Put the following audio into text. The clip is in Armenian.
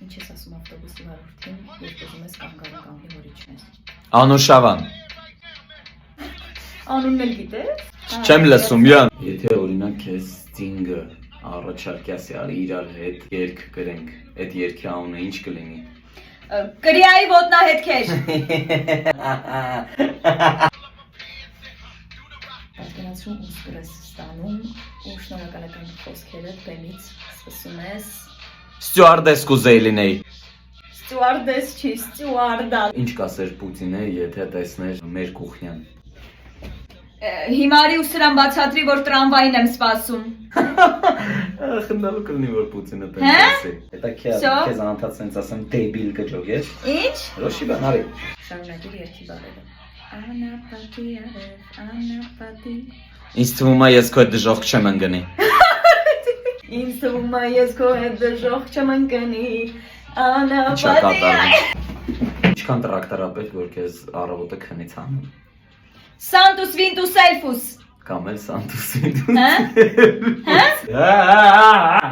Ինչ ես ասում ավտոբուսի վարորդին, երբ ուզում ես կանգ հորիչներ։ Անուշավան։ Անունն էլ գիտես։ Չեմ լսում, յան։ Եթե օրինակ քեզ Sting-ը առաջարկյաս արի իրար հետ երգ գրենք, այդ երգի անունը ինչ կլինի։ Կրիայի ոտնահետքեր։ Պատկերացրու ու ստրես ստանում ու շնորհակալական խոսքերդ բեմից սկսում ես Ստյուարդես կուզեի լինեի։ Ստյուարդես չի, ստյուարդա։ Ինչ կասեր Պուտինը, եթե տեսներ մեր կուխնյան։ Հիմարի ու սրան բացատրի, որ տրամվային եմ սպասում։ Խնդալու կլինի, որ Պուտինը տենտեսի։ Հետա քեզ անընդհատ սենց ասեմ դեբիլ կջոգես։ Ինչ։ Ռոշի բան արի։ Շարունակիր երգի բառերը։ Անապատի արև, անապատի։ Ինձ թվում է ես քո հետ դժոխք չեմ ընկնի։ Ինձ թվում է ես քո հետ դժոխք չեմ ընկնի։ Անապատի կատարվում։ Ինչքան տրակտորապետ, որ քեզ առավոտը քնից անում։ Սանտուս վինտուս էլֆուս։ Կամ էլ Սանտուսին։ Հա? Հա?